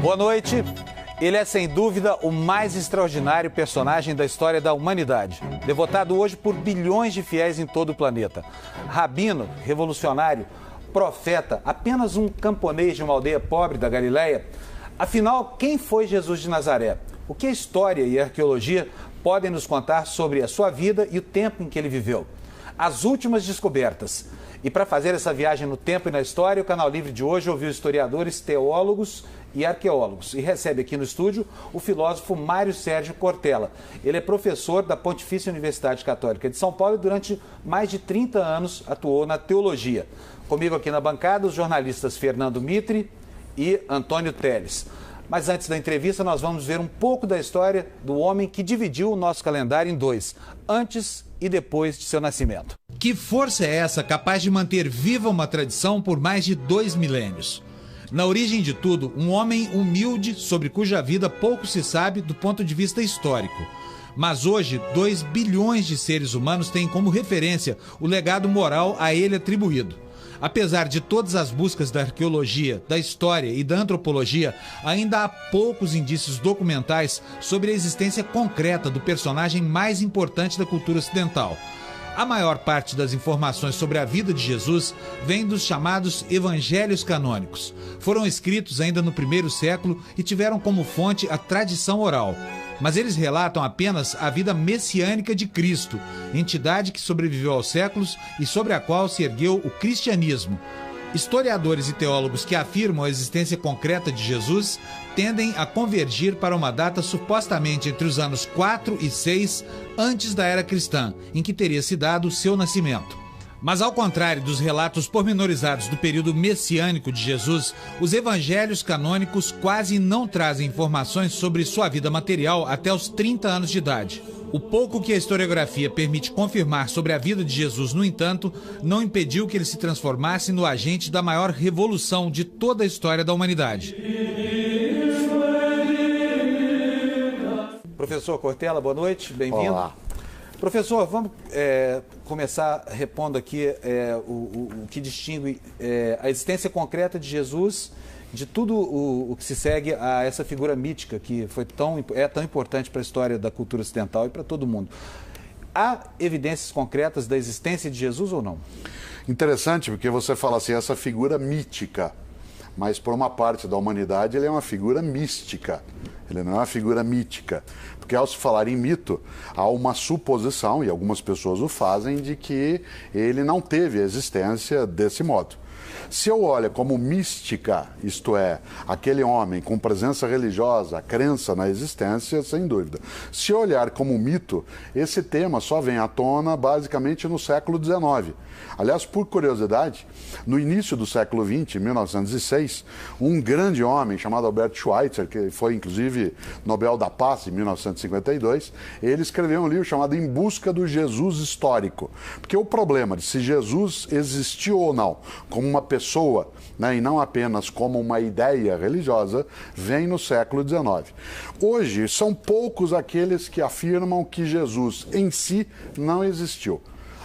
Boa noite. Ele é, sem dúvida, o mais extraordinário personagem da história da humanidade. Devotado hoje por bilhões de fiéis em todo o planeta. Rabino, revolucionário, profeta, apenas um camponês de uma aldeia pobre da Galileia. Afinal, quem foi Jesus de Nazaré? O que a história e a arqueologia podem nos contar sobre a sua vida e o tempo em que ele viveu? As últimas descobertas. E para fazer essa viagem no tempo e na história, o Canal Livre de hoje ouviu historiadores, teólogos e arqueólogos. E recebe aqui no estúdio o filósofo Mário Sérgio Cortella. Ele é professor da Pontifícia Universidade Católica de São Paulo e durante mais de 30 anos atuou na teologia. Comigo aqui na bancada, os jornalistas Fernando Mitre e Antônio Teles. Mas antes da entrevista, nós vamos ver um pouco da história do homem que dividiu o nosso calendário em dois, antes e depois de seu nascimento. Que força é essa capaz de manter viva uma tradição por mais de 2 milênios? Na origem de tudo, um homem humilde sobre cuja vida pouco se sabe do ponto de vista histórico. Mas hoje, 2 bilhões de seres humanos têm como referência o legado moral a ele atribuído. Apesar de todas as buscas da arqueologia, da história e da antropologia, ainda há poucos indícios documentais sobre a existência concreta do personagem mais importante da cultura ocidental. A maior parte das informações sobre a vida de Jesus vem dos chamados evangelhos canônicos. Foram escritos ainda no primeiro século e tiveram como fonte a tradição oral. Mas eles relatam apenas a vida messiânica de Cristo, entidade que sobreviveu aos séculos e sobre a qual se ergueu o cristianismo. Historiadores e teólogos que afirmam a existência concreta de Jesus tendem a convergir para uma data supostamente entre os anos 4 e 6 antes da era cristã, em que teria se dado o seu nascimento. Mas ao contrário dos relatos pormenorizados do período messiânico de Jesus, os evangelhos canônicos quase não trazem informações sobre sua vida material até os 30 anos de idade. O pouco que a historiografia permite confirmar sobre a vida de Jesus, no entanto, não impediu que ele se transformasse no agente da maior revolução de toda a história da humanidade. Professor Cortella, boa noite, bem-vindo. Olá. Professor, vamos começar repondo aqui o que distingue a existência concreta de Jesus de tudo o que se segue a essa figura mítica que é tão importante para a história da cultura ocidental e para todo mundo. Há evidências concretas da existência de Jesus ou não? Interessante, porque você fala assim, essa figura mítica, mas por uma parte da humanidade ele é uma figura mística, ele não é uma figura mítica. Porque ao se falar em mito, há uma suposição, e algumas pessoas o fazem, de que ele não teve existência desse modo. Se eu olho como mística, isto é, aquele homem com presença religiosa, crença na existência, sem dúvida. Se eu olhar como mito, esse tema só vem à tona basicamente no século XIX. Aliás, por curiosidade, no início do século XX, em 1906, um grande homem chamado Albert Schweitzer, que foi inclusive Nobel da Paz em 1952, ele escreveu um livro chamado Em Busca do Jesus Histórico. Porque o problema de se Jesus existiu ou não como uma pessoa, né, e não apenas como uma ideia religiosa, vem no século XIX. Hoje, são poucos aqueles que afirmam que Jesus em si não existiu.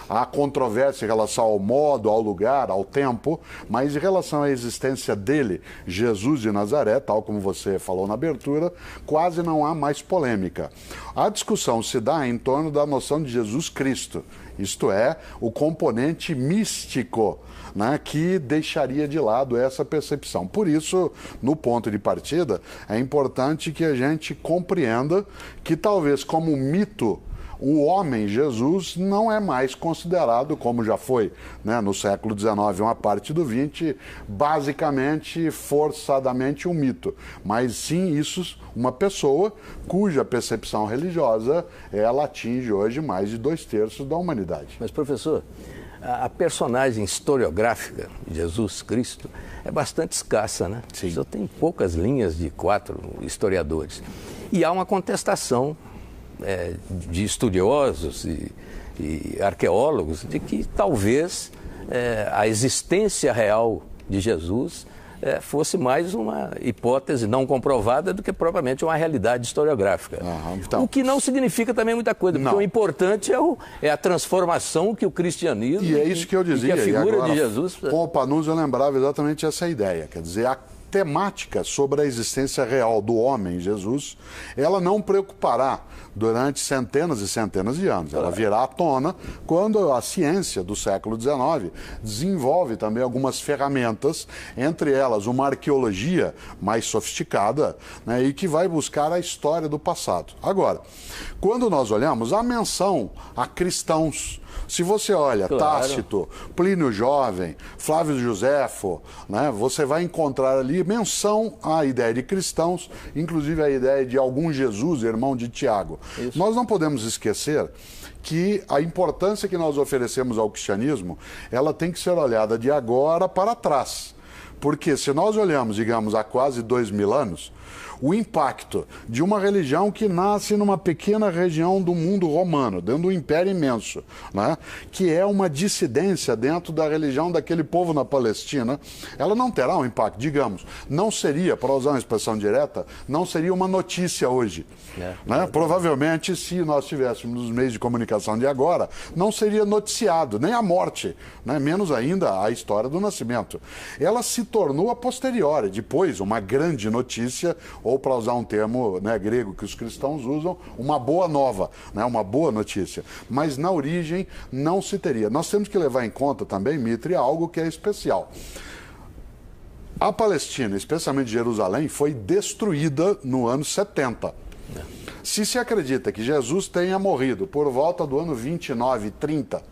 Há controvérsia em relação ao modo, ao lugar, ao tempo, mas em relação à existência dele, Jesus de Nazaré, tal como você falou na abertura, quase não há mais polêmica. A discussão se dá em torno da noção de Jesus Cristo, isto é, o componente místico, né, que deixaria de lado essa percepção. Por isso, no ponto de partida, é importante que a gente compreenda que talvez como mito, o homem Jesus não é mais considerado, como já foi, né, no século XIX, uma parte do XX, basicamente, forçadamente um mito. Mas sim, isso, uma pessoa cuja percepção religiosa, ela atinge hoje mais de 2/3 da humanidade. Mas, professor, a personagem historiográfica de Jesus Cristo é bastante escassa, né? Sim. Só tem poucas linhas de 4 historiadores. E há uma contestação de estudiosos e arqueólogos de que talvez a existência real de Jesus fosse mais uma hipótese não comprovada do que propriamente uma realidade historiográfica. Então, o que não significa também muita coisa, porque o importante é a transformação que o cristianismo e é isso que eu dizia, e que a figura e agora, de Jesus... Com o Panunzio eu lembrava exatamente essa ideia, quer dizer, temática sobre a existência real do homem, Jesus, ela não preocupará durante centenas e centenas de anos. Ela virá à tona quando a ciência do século XIX desenvolve também algumas ferramentas, entre elas uma arqueologia mais sofisticada, né, e que vai buscar a história do passado. Agora, quando nós olhamos a menção a cristãos, se você olha Tácito, Plínio Jovem, Flávio Josefo, né, você vai encontrar ali menção à ideia de cristãos, inclusive a ideia de algum Jesus, irmão de Tiago. Isso. Nós não podemos esquecer que a importância que nós oferecemos ao cristianismo, ela tem que ser olhada de agora para trás. Porque se nós olhamos, digamos, há quase 2000 anos, o impacto de uma religião que nasce numa pequena região do mundo romano, dentro de um império imenso, né? Que é uma dissidência dentro da religião daquele povo na Palestina, ela não terá um impacto, digamos, não seria, para usar uma expressão direta, não seria uma notícia hoje. Né? Provavelmente, se nós tivéssemos nos meios de comunicação de agora, não seria noticiado, nem a morte, né? Menos ainda a história do nascimento. Ela se tornou a posteriori, depois, uma grande notícia, ou para usar um termo, né, grego que os cristãos usam, uma boa nova, né, uma boa notícia. Mas na origem não se teria. Nós temos que levar em conta também, Mitre, algo que é especial. A Palestina, especialmente Jerusalém, foi destruída no ano 70. Se acredita que Jesus tenha morrido por volta do ano 29, 30,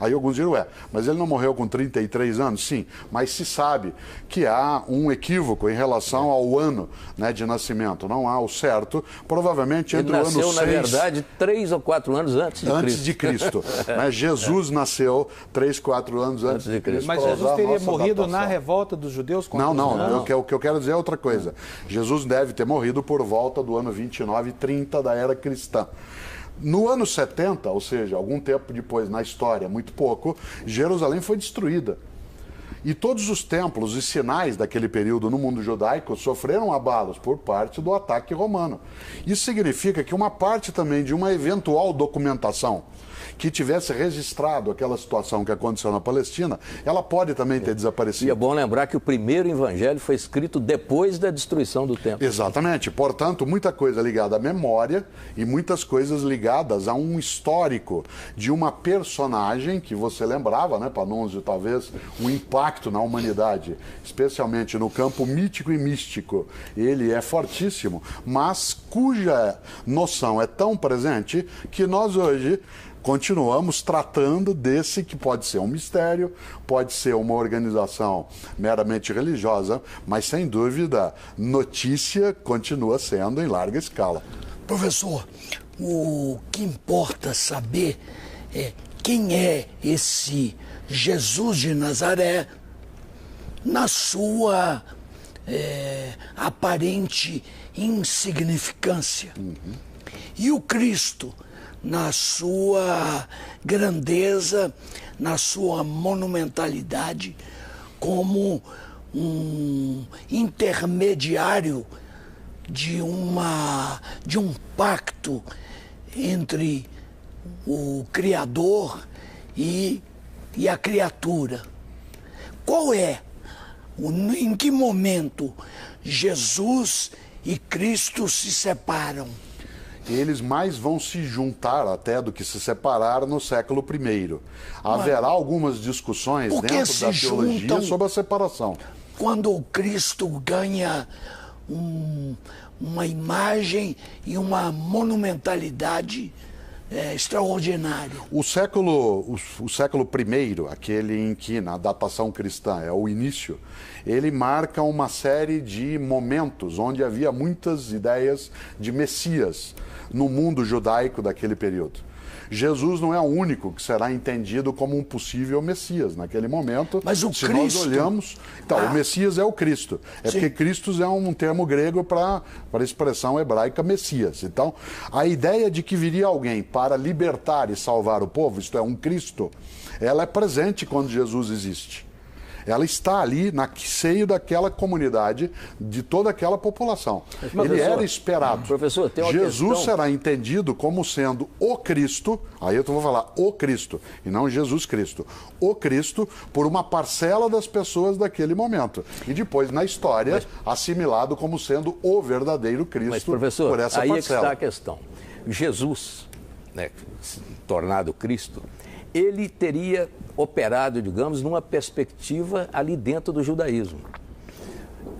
aí alguns dirão, mas ele não morreu com 33 anos? Sim, mas se sabe que há um equívoco em relação ao ano, né, de nascimento. Não há o certo, provavelmente entre o ano 6... Ele nasceu, na verdade, 3 ou 4 anos antes de Cristo. Né? Jesus nasceu 3, 4 anos antes de Cristo. Mas Jesus teria morrido na revolta dos judeus? Não. O que eu quero dizer é outra coisa. Jesus deve ter morrido por volta do ano 29, 30 da era cristã. No ano 70, ou seja, algum tempo depois na história, muito pouco, Jerusalém foi destruída. E todos os templos e sinais daquele período no mundo judaico sofreram abalos por parte do ataque romano. Isso significa que uma parte também de uma eventual documentação que tivesse registrado aquela situação que aconteceu na Palestina, ela pode também ter desaparecido. E é bom lembrar que o primeiro evangelho foi escrito depois da destruição do templo. Exatamente. Portanto, muita coisa ligada à memória e muitas coisas ligadas a um histórico de uma personagem que você lembrava, né, Panunzio, talvez um impacto na humanidade, especialmente no campo mítico e místico. Ele é fortíssimo, mas cuja noção é tão presente que nós hoje continuamos tratando desse que pode ser um mistério, pode ser uma organização meramente religiosa, mas sem dúvida, notícia continua sendo em larga escala. Professor, o que importa saber é quem é esse Jesus de Nazaré na sua aparente insignificância. E o Cristo, na sua grandeza, na sua monumentalidade, como um intermediário de um pacto entre o Criador e a criatura. Em que momento Jesus e Cristo se separam? Eles mais vão se juntar até do que se separar no século I. Haverá algumas discussões dentro da teologia sobre a separação. Quando o Cristo ganha uma imagem e uma monumentalidade extraordinária. O século I, aquele em que na datação cristã é o início, ele marca uma série de momentos onde havia muitas ideias de Messias no mundo judaico daquele período. Jesus não é o único que será entendido como um possível Messias naquele momento. Mas o se Cristo... nós olhamos... Então, o Messias é o Cristo. Sim. Porque Cristo é um termo grego para a expressão hebraica Messias. Então, a ideia de que viria alguém para libertar e salvar o povo, isto é, um Cristo, ela é presente quando Jesus existe. ela está ali no seio daquela comunidade, de toda aquela população. Ele era esperado. Professor, tem uma Jesus questão... será entendido como sendo o Cristo, aí eu vou falar o Cristo, e não Jesus Cristo. O Cristo por uma parcela das pessoas daquele momento. E depois, na história, assimilado como sendo o verdadeiro Cristo. Mas, professor, por essa aí parcela. É que está a questão. Jesus, né, tornado Cristo, ele teria operado, digamos, numa perspectiva ali dentro do judaísmo.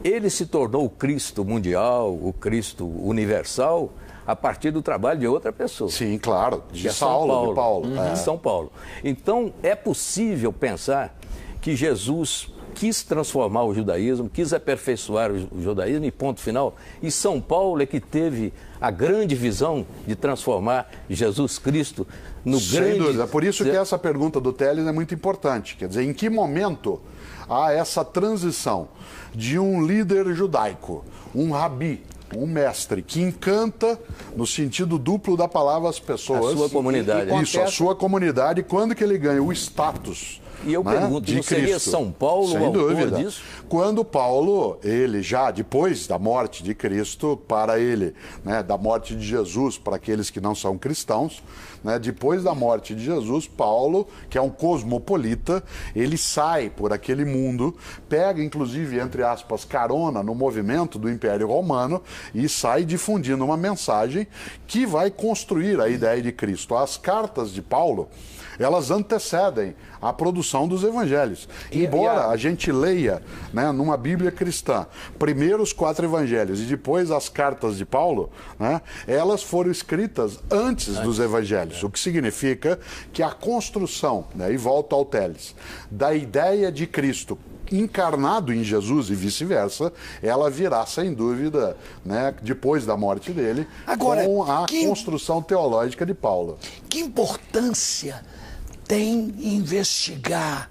Ele se tornou o Cristo mundial, o Cristo universal, a partir do trabalho de outra pessoa. Sim, claro, de Saulo, de Paulo. De São Paulo. Então, é possível pensar que Jesus quis transformar o judaísmo, quis aperfeiçoar o judaísmo e ponto final. E São Paulo é que teve a grande visão de transformar Jesus Cristo no grande... Sem dúvida. Por isso que essa pergunta do Teles é muito importante. Quer dizer, em que momento há essa transição de um líder judaico, um rabi, um mestre, que encanta, no sentido duplo da palavra, as pessoas... A sua comunidade. Isso, a sua comunidade, quando que ele ganha o status... E eu pergunto, não seria São Paulo o autor disso? Quando Paulo, ele já, depois da morte de Cristo, para ele, né, da morte de Jesus, para aqueles que não são cristãos, né, depois da morte de Jesus, Paulo, que é um cosmopolita, ele sai por aquele mundo, pega, inclusive, entre aspas, carona no movimento do Império Romano e sai difundindo uma mensagem que vai construir a ideia de Cristo. As cartas de Paulo, elas antecedem a produção dos evangelhos. Embora a gente leia, né, numa Bíblia cristã, primeiro os 4 evangelhos e depois as cartas de Paulo, né, elas foram escritas antes dos evangelhos, o que significa que a construção, né, e volto ao Teles, da ideia de Cristo encarnado em Jesus e vice-versa, ela virá, sem dúvida, né, depois da morte dele, agora, com a construção teológica de Paulo. Que importância tem investigar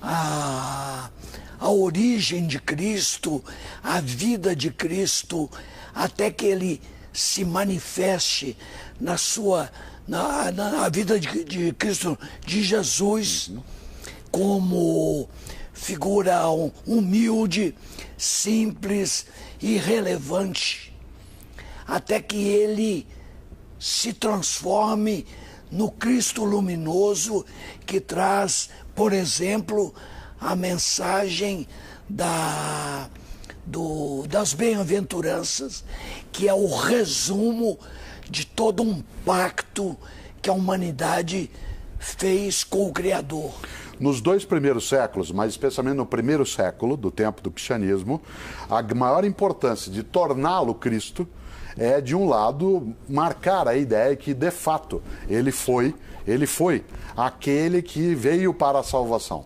a origem de Cristo, a vida de Cristo, até que ele se manifeste na vida de Cristo, de Jesus, como figura humilde, simples e relevante, até que ele se transforme no Cristo luminoso que traz, por exemplo, a mensagem das bem-aventuranças, que é o resumo de todo um pacto que a humanidade fez com o Criador. Nos 2 primeiros séculos, mas especialmente no primeiro século, do tempo do cristianismo, a maior importância de torná-lo Cristo é, de um lado, marcar a ideia que, de fato, ele foi aquele que veio para a salvação.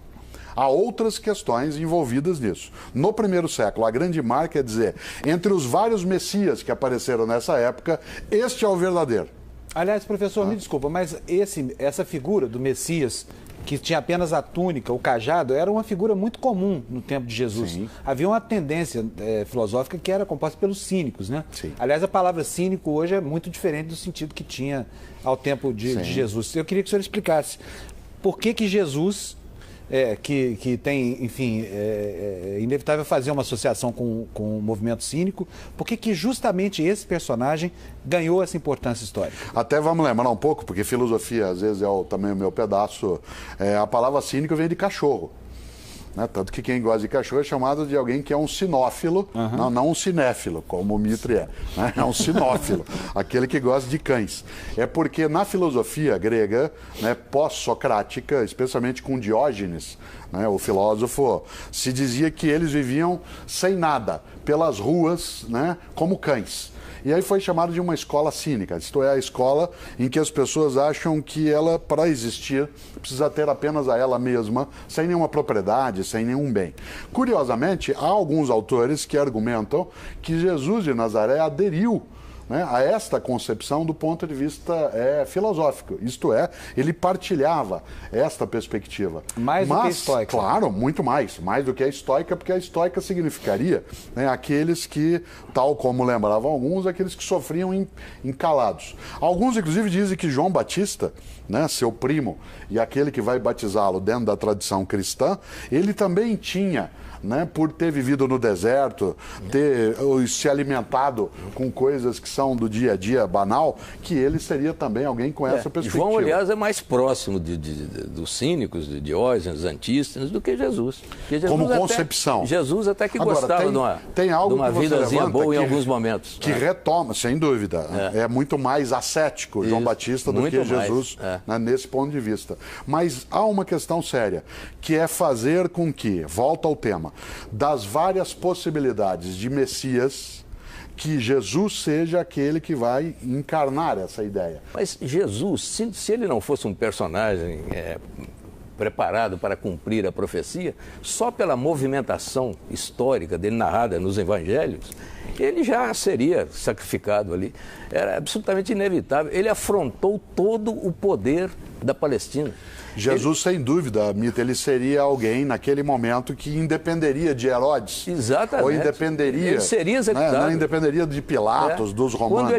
Há outras questões envolvidas nisso. No primeiro século, a grande marca é dizer, entre os vários messias que apareceram nessa época, este é o verdadeiro. Aliás, professor, me desculpa, mas essa figura do Messias, que tinha apenas a túnica, o cajado, era uma figura muito comum no tempo de Jesus. Sim. Havia uma tendência filosófica que era composta pelos cínicos, né? Sim. Aliás, a palavra cínico hoje é muito diferente do sentido que tinha ao tempo de Jesus. Eu queria que o senhor explicasse por que Jesus, que tem, enfim, é inevitável fazer uma associação com o movimento cínico, por que justamente esse personagem ganhou essa importância histórica? Até vamos lembrar um pouco, porque filosofia às vezes é também o meu pedaço, a palavra cínico vem de cachorro. Né? Tanto que quem gosta de cachorro é chamado de alguém que é um sinófilo, não um cinéfilo, como o Mitre é. Né? É um sinófilo, aquele que gosta de cães. É porque na filosofia grega, né, pós-socrática, especialmente com Diógenes, né, o filósofo, se dizia que eles viviam sem nada, pelas ruas, né, como cães. E aí foi chamado de uma escola cínica, isto é, a escola em que as pessoas acham que ela, para existir, precisa ter apenas a ela mesma, sem nenhuma propriedade, sem nenhum bem. Curiosamente, há alguns autores que argumentam que Jesus de Nazaré aderiu né, a esta concepção do ponto de vista filosófico. Isto é, ele partilhava esta perspectiva. Mais do que a estoica. Claro, muito mais do que a estoica, porque a estoica significaria, né, aqueles que, tal como lembravam alguns, aqueles que sofriam encalados. Alguns, inclusive, dizem que João Batista, né, seu primo, e aquele que vai batizá-lo dentro da tradição cristã, ele também tinha, né, por ter vivido no deserto, ter se alimentado com coisas que são do dia a dia banal, que ele seria também alguém com essa perspectiva. João, aliás, é mais próximo dos cínicos, de Diógenes, Antístenes, do que Jesus. Jesus como concepção. Jesus até que gostava tem algo de uma vidazinha boa em alguns momentos. Que retoma, sem dúvida. É muito mais ascético João Batista do que Jesus, né, nesse ponto de vista. Mas há uma questão séria, que é fazer com que, volta ao tema, das várias possibilidades de Messias, que Jesus seja aquele que vai encarnar essa ideia. Mas Jesus, se ele não fosse um personagem preparado para cumprir a profecia, só pela movimentação histórica dele narrada nos evangelhos, ele já seria sacrificado ali. Era absolutamente inevitável. Ele afrontou todo o poder da Palestina. Jesus, sem dúvida, Mito, ele seria alguém naquele momento que independeria de Herodes. Exatamente. Ou independeria... Ele seria executado. Não independeria de Pilatos, dos romanos.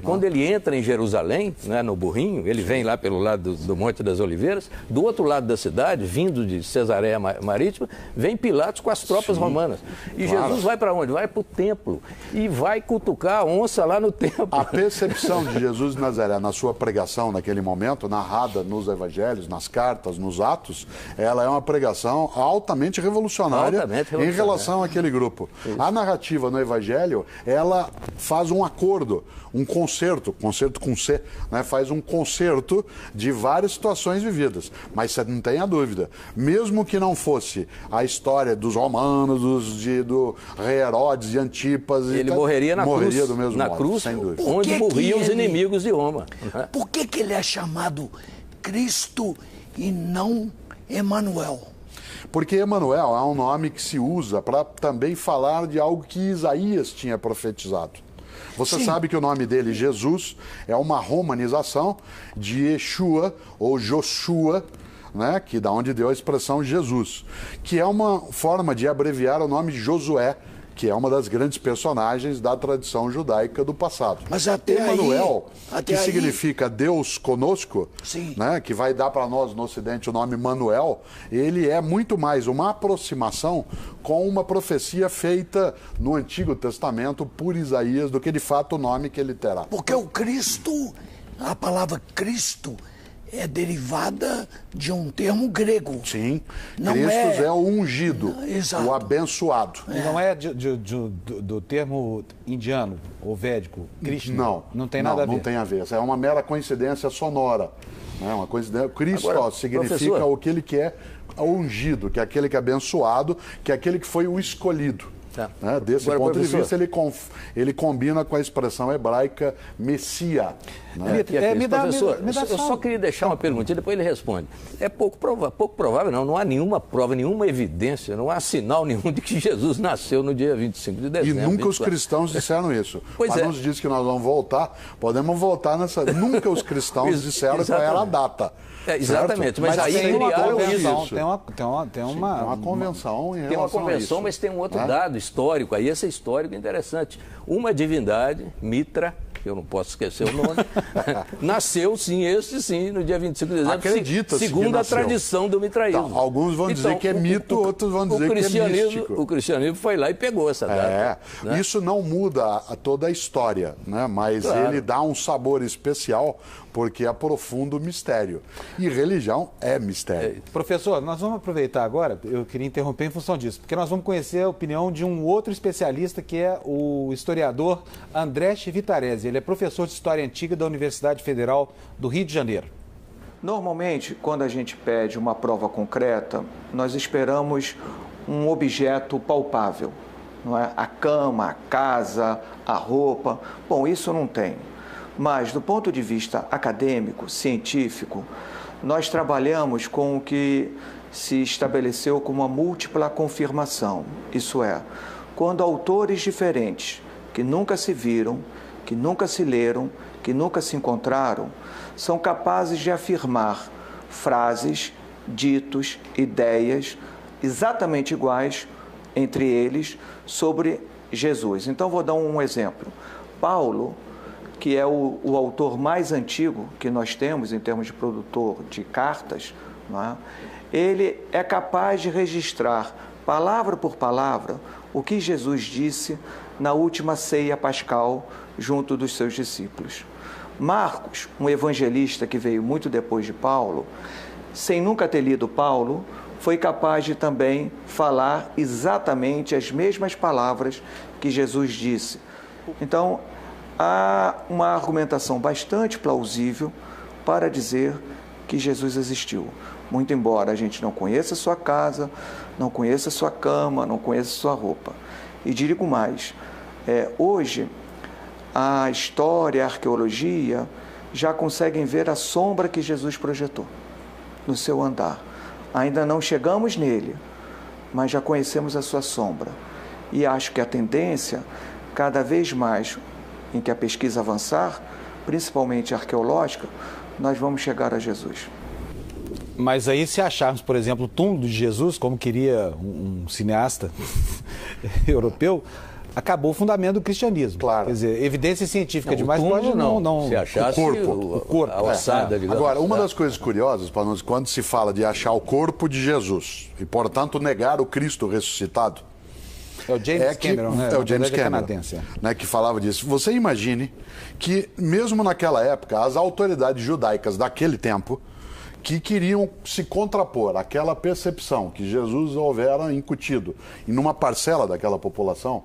Quando ele entra em Jerusalém, né, no burrinho, ele vem lá pelo lado do Monte das Oliveiras, do outro lado da cidade, vindo de Cesareia Marítima, vem Pilatos com as tropas romanas. E Jesus vai para onde? Vai para o templo e vai cutucar a onça lá no templo. A percepção de Jesus de Nazaré na sua pregação naquele momento, narrada nos evangelhos, nas cartas, nos Atos, ela é uma pregação altamente revolucionária, em relação àquele grupo. Isso. A narrativa no Evangelho, ela faz um acordo, um concerto com C, né? Faz um concerto de várias situações vividas. Mas você não tem a dúvida, mesmo que não fosse a história dos romanos, do rei Herodes e Antipas... Ele morreria na cruz, do mesmo modo, cruz, sem dúvida. Onde morriam os inimigos de Roma. Por que ele é chamado Cristo e não Emanuel? Porque Emanuel é um nome que se usa para também falar de algo que Isaías tinha profetizado. Você sabe que o nome dele, Jesus, é uma romanização de Yeshua ou Joshua, né, que da onde deu a expressão Jesus, que é uma forma de abreviar o nome de Josué, que é uma das grandes personagens da tradição judaica do passado. Mas até Emanuel, que aí significa Deus conosco, né, que vai dar para nós no Ocidente o nome Manuel, ele é muito mais uma aproximação com uma profecia feita no Antigo Testamento por Isaías do que de fato o nome que ele terá. Porque o Cristo, a palavra Cristo, é derivada de um termo grego. Sim, Cristo é o ungido, o abençoado. Não é do termo indiano ou védico, Krishna? Não tem nada a ver. Não tem a ver. É uma mera coincidência sonora. Uma coincidência. Cristo significa o que ele quer, o ungido, que é aquele que é abençoado, que é aquele que foi o escolhido. Né? Desse ponto de vista, ele combina com a expressão hebraica Messia. Né? Eu só queria deixar uma perguntinha, depois ele responde. É pouco provável, não há nenhuma prova, nenhuma evidência, não há sinal nenhum de que Jesus nasceu no dia 25 de dezembro. E nunca os cristãos disseram isso. Mas nos diz que nós vamos voltar, podemos voltar nessa... Nunca os cristãos disseram qual era a data. Exatamente, mas aí tem uma criaram convenção, isso. Tem uma convenção em relação a isso. Tem uma convenção, mas tem um outro dado histórico, aí esse é histórico interessante. Uma divindade, Mitra, que eu não posso esquecer o nome, nasceu sim, no dia 25 de dezembro, acredita-se segundo a tradição do mitraísmo. Então, alguns vão dizer que é mito, outros vão dizer que é místico. O cristianismo foi lá e pegou essa data. Né? Isso não muda toda a história, né? Mas ele dá um sabor especial porque aprofunda o mistério. E religião é mistério. Professor, nós vamos aproveitar agora, eu queria interromper em função disso, porque nós vamos conhecer a opinião de um outro especialista, que é o historiador André Chivitarese. Ele é professor de História Antiga da Universidade Federal do Rio de Janeiro. Normalmente, quando a gente pede uma prova concreta, nós esperamos um objeto palpável, não é? A cama, a casa, a roupa. Bom, isso não tem. Mas, do ponto de vista acadêmico, científico, nós trabalhamos com o que se estabeleceu como uma múltipla confirmação. Isso é, quando autores diferentes, que nunca se viram, que nunca se leram, que nunca se encontraram, são capazes de afirmar frases, ditos, ideias exatamente iguais entre eles sobre Jesus. Então, vou dar um exemplo. Paulo, que é o autor mais antigo que nós temos em termos de produtor de cartas, não é? Ele é capaz de registrar, palavra por palavra, o que Jesus disse na última ceia pascal junto dos seus discípulos. Marcos, um evangelista que veio muito depois de Paulo, sem nunca ter lido Paulo, foi capaz de também falar exatamente as mesmas palavras que Jesus disse. Então, há uma argumentação bastante plausível para dizer que Jesus existiu. Muito embora a gente não conheça sua casa, não conheça sua cama, não conheça sua roupa. E digo mais, hoje a história, a arqueologia já conseguem ver a sombra que Jesus projetou no seu andar. Ainda não chegamos nele, mas já conhecemos a sua sombra. E acho que a tendência, cada vez mais em que a pesquisa avançar, principalmente arqueológica, nós vamos chegar a Jesus. Mas aí, se acharmos, por exemplo, o túmulo de Jesus, como queria um cineasta europeu, acabou o fundamento do cristianismo. Claro. Quer dizer, evidência científica Não, demais o túmulo pode não... Se achasse o corpo. a ossada, digamos. Agora, uma das coisas curiosas, para nós, quando se fala de achar o corpo de Jesus e, portanto, negar o Cristo ressuscitado, É o James Cameron, né? É o James Cameron, canadense, né, que falava disso. Você imagine que, mesmo naquela época, as autoridades judaicas daquele tempo, que queriam se contrapor àquela percepção que Jesus houvera incutido em uma parcela daquela população,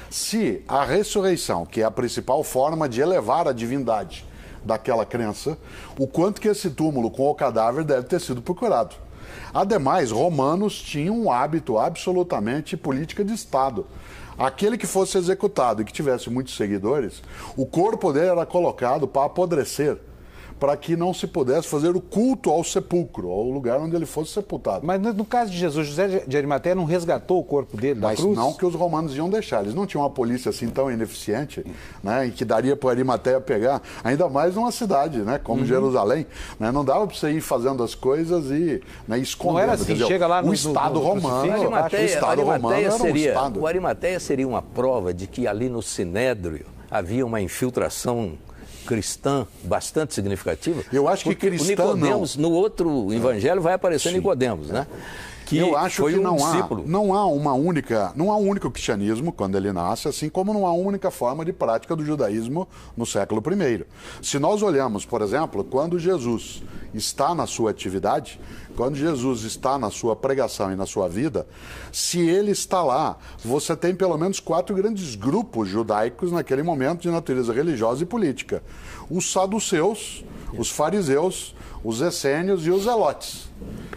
se a ressurreição, que é a principal forma de elevar a divindade daquela crença, o quanto que esse túmulo com o cadáver deve ter sido procurado. Ademais, romanos tinham um hábito absolutamente política de Estado. Aquele que fosse executado e que tivesse muitos seguidores, o corpo dele era colocado para apodrecer, para que não se pudesse fazer o culto ao sepulcro, ao lugar onde ele fosse sepultado. Mas no caso de Jesus, José de Arimateia não resgatou o corpo dele da cruz? Mas não que os romanos iam deixar. Eles não tinham uma polícia assim tão ineficiente, né, e que daria para Arimateia pegar, ainda mais numa cidade, né, como Jerusalém. Né, não dava para você ir fazendo as coisas e, né, escondendo. Não era assim, dizer, chega lá o Estado romano. O Arimateia seria uma prova de que ali no Sinédrio havia uma infiltração cristã bastante significativa. Eu acho que cristã Nicodemos, no outro evangelho vai aparecer Nicodemos, né? Que eu acho foi que não há um único cristianismo quando ele nasce, assim como não há uma única forma de prática do judaísmo no século I. Se nós olhamos, por exemplo, quando Jesus está na sua atividade, quando Jesus está na sua pregação e na sua vida, se ele está lá, você tem pelo menos 4 grandes grupos judaicos naquele momento de natureza religiosa e política. Os saduceus, os fariseus, os essênios e os zelotes.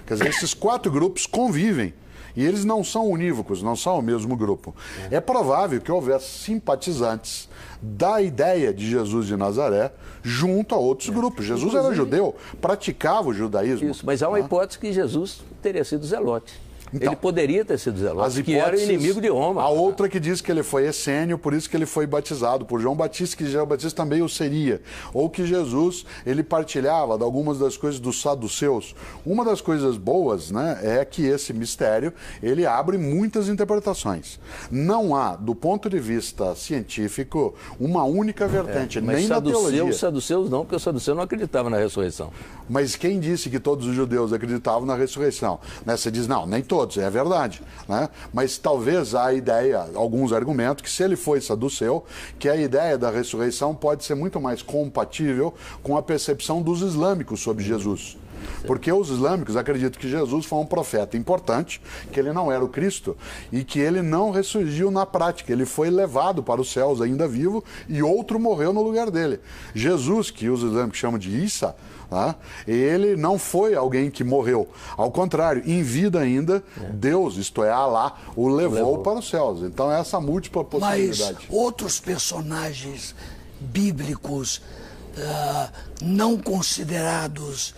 Quer dizer, esses 4 grupos convivem e eles não são unívocos, não são o mesmo grupo. É provável que houvesse simpatizantes da ideia de Jesus de Nazaré junto a outros grupos. Jesus era judeu, praticava o judaísmo. Isso, mas há uma hipótese que Jesus teria sido zelote. Então, ele poderia ter sido zelote, que era o inimigo de Roma. A outra que diz que ele foi essênio, por isso que ele foi batizado por João Batista, que João Batista também o seria. Ou que Jesus, ele partilhava de algumas das coisas dos saduceus. Uma das coisas boas, né, é que esse mistério, ele abre muitas interpretações. Não há, do ponto de vista científico, uma única vertente, nem na teologia. Os saduceus não, porque os saduceus não acreditavam na ressurreição. Mas quem disse que todos os judeus acreditavam na ressurreição? Né? Você diz, não, nem todos, é verdade. Né? Mas talvez há a ideia, alguns argumentos, que se ele foi saduceu, que a ideia da ressurreição pode ser muito mais compatível com a percepção dos islâmicos sobre Jesus. Porque os islâmicos acreditam que Jesus foi um profeta importante, que ele não era o Cristo e que ele não ressurgiu na prática. Ele foi levado para os céus ainda vivo e outro morreu no lugar dele. Jesus, que os islâmicos chamam de Isa, tá? Ele não foi alguém que morreu. Ao contrário, em vida ainda, Deus, isto é, Alá, o levou para os céus. Então, essa múltipla possibilidade. Mas outros personagens bíblicos não considerados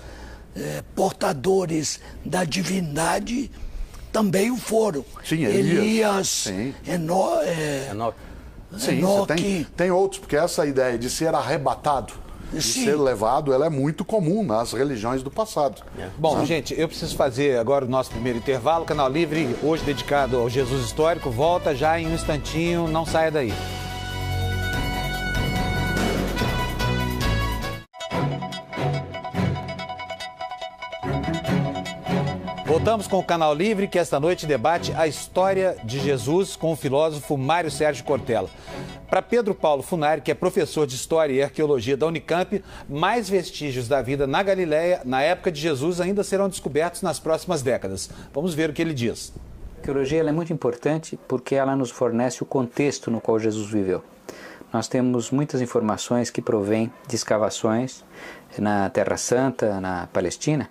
portadores da divindade também o foram. Sim, Elias, Sim. Sim, você tem outros, porque essa ideia de ser arrebatado, de ser levado, ela é muito comum nas religiões do passado. Bom, gente, eu preciso fazer agora o nosso primeiro intervalo. O Canal Livre, hoje dedicado ao Jesus Histórico, volta já em um instantinho, não saia daí. Voltamos com o Canal Livre, que esta noite debate a história de Jesus com o filósofo Mário Sérgio Cortella. Para Pedro Paulo Funari, que é professor de História e Arqueologia da Unicamp, mais vestígios da vida na Galileia, na época de Jesus, ainda serão descobertos nas próximas décadas. Vamos ver o que ele diz. A arqueologia ela é muito importante porque ela nos fornece o contexto no qual Jesus viveu. Nós temos muitas informações que provêm de escavações na Terra Santa, na Palestina.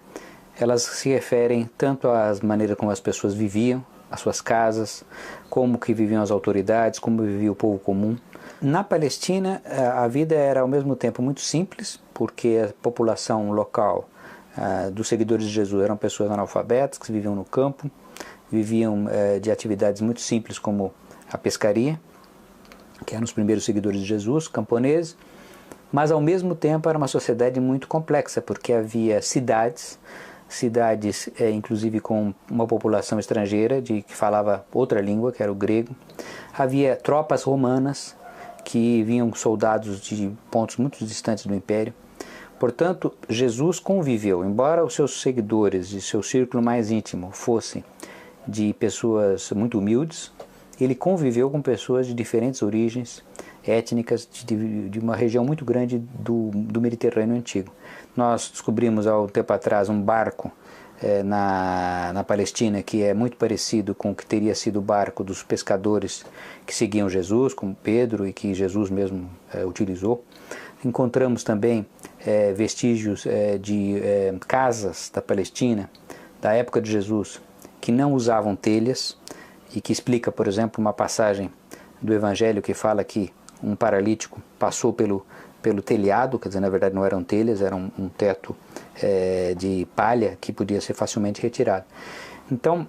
Elas se referem tanto às maneiras como as pessoas viviam, as suas casas, como que viviam as autoridades, como vivia o povo comum. Na Palestina, a vida era ao mesmo tempo muito simples, porque a população local dos seguidores de Jesus eram pessoas analfabetas que viviam no campo, viviam de atividades muito simples como a pescaria, que eram os primeiros seguidores de Jesus, camponeses, mas ao mesmo tempo era uma sociedade muito complexa, porque havia cidades inclusive com uma população estrangeira que falava outra língua, que era o grego. Havia tropas romanas que vinham soldados de pontos muito distantes do Império. Portanto, Jesus conviveu, embora os seus seguidores e seu círculo mais íntimo fossem de pessoas muito humildes, ele conviveu com pessoas de diferentes origens étnicas, de uma região muito grande do Mediterrâneo Antigo. Nós descobrimos há um tempo atrás um barco na Palestina que é muito parecido com o que teria sido o barco dos pescadores que seguiam Jesus, como Pedro, e que Jesus mesmo utilizou. Encontramos também vestígios de casas da Palestina, da época de Jesus, que não usavam telhas, e que explica, por exemplo, uma passagem do Evangelho que fala que um paralítico passou pelo telhado, quer dizer, na verdade não eram telhas, era um teto de palha que podia ser facilmente retirado. Então,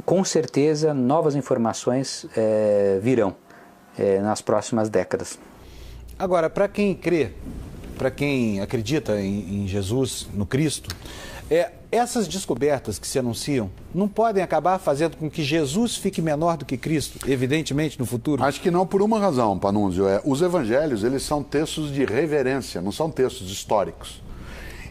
com certeza, novas informações virão nas próximas décadas. Agora, para quem crê, para quem acredita em Jesus, no Cristo, essas descobertas que se anunciam não podem acabar fazendo com que Jesus fique menor do que Cristo, evidentemente, no futuro? Acho que não, por uma razão, Panunzio. Os evangelhos, eles são textos de reverência, não são textos históricos.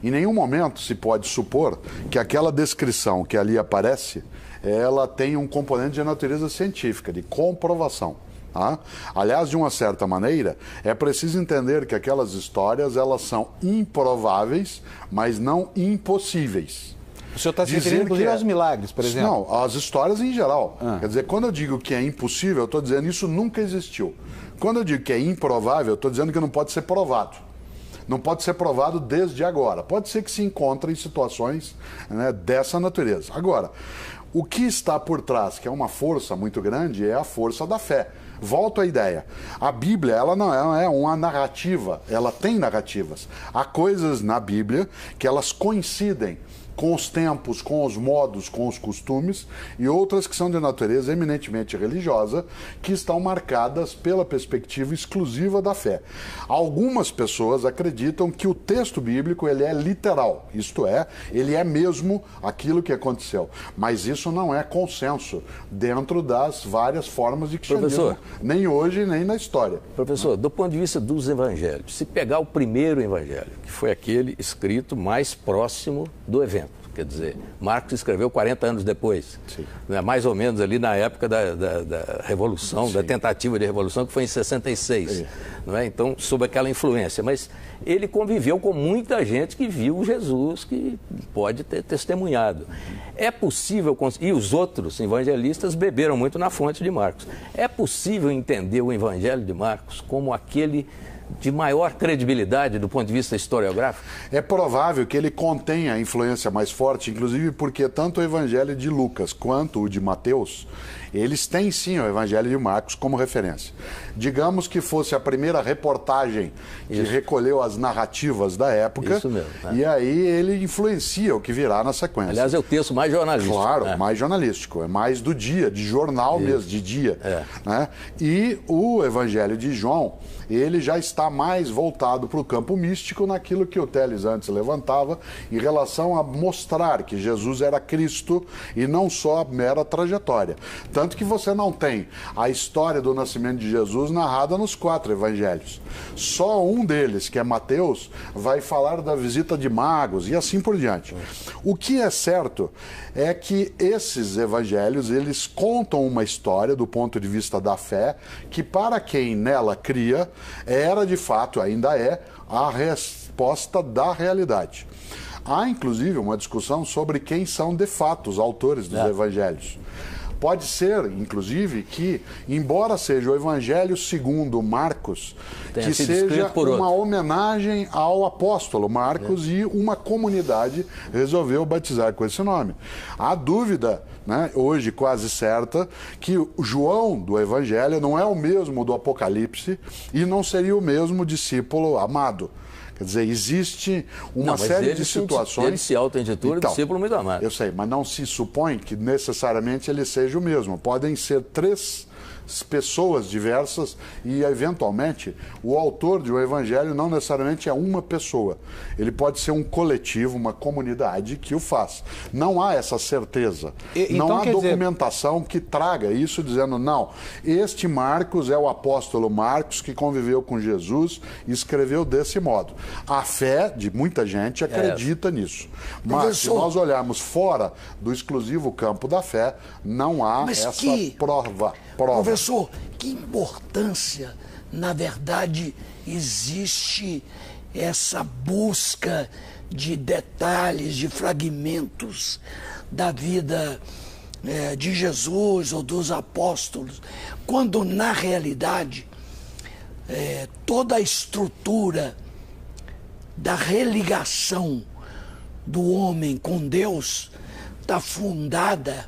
Em nenhum momento se pode supor que aquela descrição que ali aparece, ela tem um componente de natureza científica, de comprovação. Tá? Aliás, de uma certa maneira, é preciso entender que aquelas histórias, elas são improváveis, mas não impossíveis. O senhor está se referindo, inclusive, aos milagres, por exemplo? Não, as histórias em geral. Quer dizer, quando eu digo que é impossível, eu estou dizendo que isso nunca existiu. Quando eu digo que é improvável, eu estou dizendo que não pode ser provado. Não pode ser provado desde agora. Pode ser que se encontre em situações, né, dessa natureza. Agora, o que está por trás, que é uma força muito grande, é a força da fé. Volto à ideia. A Bíblia, ela não é uma narrativa, ela tem narrativas. Há coisas na Bíblia que elas coincidem com os tempos, com os modos, com os costumes, e outras que são de natureza eminentemente religiosa, que estão marcadas pela perspectiva exclusiva da fé. Algumas pessoas acreditam que o texto bíblico ele é literal, isto é, ele é mesmo aquilo que aconteceu. Mas isso não é consenso dentro das várias formas de cristianismo, nem hoje, nem na história. Professor, do ponto de vista dos evangelhos, se pegar o primeiro evangelho, que foi aquele escrito mais próximo do evento, quer dizer, Marcos escreveu 40 anos depois, né, mais ou menos ali na época da Revolução, da tentativa de Revolução, que foi em 66, não é? Então, sob aquela influência. Mas ele conviveu com muita gente que viu Jesus, que pode ter testemunhado. É possível, e os outros evangelistas beberam muito na fonte de Marcos, é possível entender o evangelho de Marcos como aquele de maior credibilidade do ponto de vista historiográfico? É provável que ele contenha a influência mais forte, inclusive porque tanto o Evangelho de Lucas quanto o de Mateus, eles têm sim o Evangelho de Marcos como referência. Digamos que fosse a primeira reportagem que recolheu as narrativas da época. Isso mesmo, né? E aí ele influencia o que virá na sequência. Aliás, é o texto mais jornalístico. Claro, né? mais jornalístico, é mais do dia, de jornal mesmo, de dia. Né? E o Evangelho de João, ele já está mais voltado para o campo místico naquilo que o Teles antes levantava em relação a mostrar que Jesus era Cristo e não só a mera trajetória. Tanto que você não tem a história do nascimento de Jesus narrada nos 4 evangelhos. Só um deles, que é Mateus, vai falar da visita de magos e assim por diante. O que é certo é que esses evangelhos, eles contam uma história do ponto de vista da fé, que para quem nela cria, era de fato, ainda é, a resposta da realidade. Há inclusive uma discussão sobre quem são de fato os autores dos evangelhos. Pode ser, inclusive, que, embora seja o Evangelho segundo Marcos, que seja uma homenagem ao apóstolo Marcos e uma comunidade resolveu batizar com esse nome. Há dúvida, né, hoje quase certa, que o João do Evangelho não é o mesmo do Apocalipse e não seria o mesmo discípulo amado. Quer dizer, existe uma série de situações... Ele se auto-intitula discípulo muito amado. Eu sei, mas não se supõe que necessariamente ele seja o mesmo. Podem ser 3 pessoas diversas e, eventualmente, o autor de um evangelho não necessariamente é uma pessoa. Ele pode ser um coletivo, uma comunidade que o faz. Não há essa certeza. Não há documentação que traga isso dizendo, não, este Marcos é o apóstolo Marcos que conviveu com Jesus e escreveu desse modo. A fé de muita gente acredita nisso. Mas se nós olharmos fora do exclusivo campo da fé, não há essa prova. Professor, que importância, na verdade, existe essa busca de detalhes, de fragmentos da vida de Jesus ou dos apóstolos, quando, na realidade, toda a estrutura da religação do homem com Deus está fundada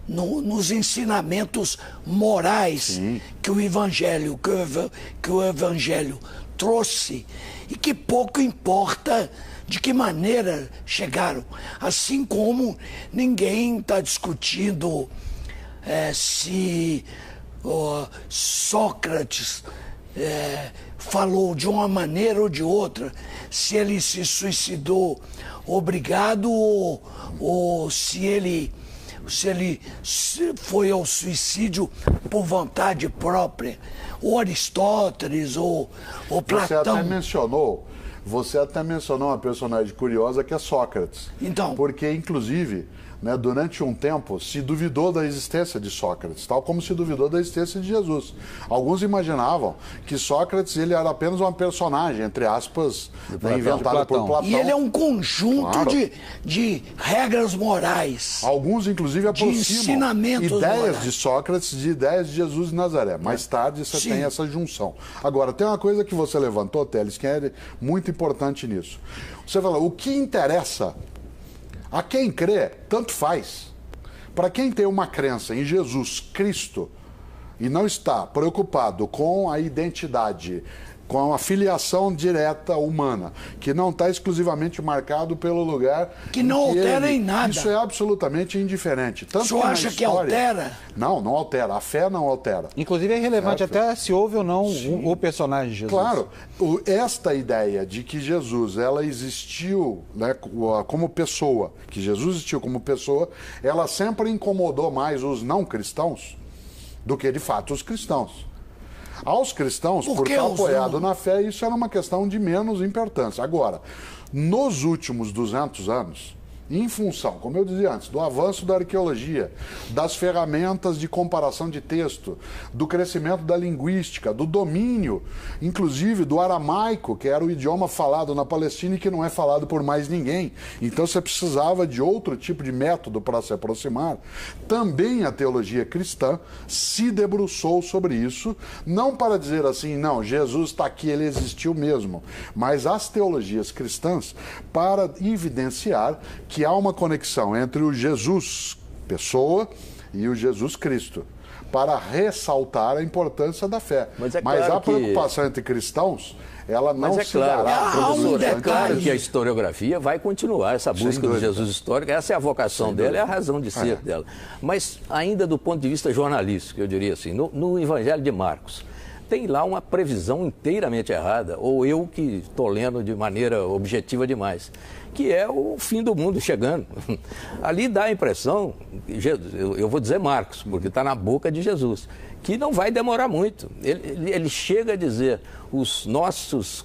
nos ensinamentos morais que o Evangelho trouxe e que pouco importa de que maneira chegaram. Assim como ninguém está discutindo se Sócrates falou de uma maneira ou de outra, se ele se suicidou obrigado ou se ele foi ao suicídio por vontade própria, ou Aristóteles, ou Platão. Você até mencionou uma personagem curiosa que é Sócrates. Então, porque, inclusive, né, durante um tempo se duvidou da existência de Sócrates, tal como se duvidou da existência de Jesus. Alguns imaginavam que Sócrates ele era apenas uma personagem, entre aspas, inventada por Platão. E ele é um conjunto de regras morais. Alguns, inclusive, aproximam ideias morais de Sócrates de ideias de Jesus de Nazaré. Mais tarde você tem essa junção. Agora, tem uma coisa que você levantou, Teles, que é muito importante nisso. Você falou, o que interessa a quem crê, tanto faz. Para quem tem uma crença em Jesus Cristo e não está preocupado com a identidade, com a filiação direta humana, que não está exclusivamente marcado pelo lugar... Que não altera em nada. Isso é absolutamente indiferente. Tanto o senhor acha que altera? Não, não altera. A fé não altera. Inclusive é irrelevante até se houve ou não o personagem de Jesus. Claro. Esta ideia de que Jesus ela existiu, né, como pessoa, que Jesus existiu como pessoa, ela sempre incomodou mais os não cristãos do que, de fato, os cristãos. Aos cristãos, por estar apoiado na fé, isso era uma questão de menos importância. Agora, nos últimos 200 anos, em função, como eu dizia antes, do avanço da arqueologia, das ferramentas de comparação de texto, do crescimento da linguística, do domínio, inclusive do aramaico, que era o idioma falado na Palestina e que não é falado por mais ninguém. Então você precisava de outro tipo de método para se aproximar. Também a teologia cristã se debruçou sobre isso, não para dizer assim, não, Jesus está aqui, ele existiu mesmo, mas as teologias cristãs para evidenciar que há uma conexão entre o Jesus, pessoa, e o Jesus Cristo, para ressaltar a importância da fé. Mas a preocupação entre cristãos, ela não se dará. Professor, é claro que a historiografia vai continuar essa busca do Jesus histórico, essa é a vocação dela, é a razão de ser dela. Mas ainda do ponto de vista jornalístico, eu diria assim, no Evangelho de Marcos, tem lá uma previsão inteiramente errada, ou eu que estou lendo de maneira objetiva demais, que é o fim do mundo chegando. Ali dá a impressão, eu vou dizer Marcos, porque está na boca de Jesus, que não vai demorar muito. Ele chega a dizer, os nossos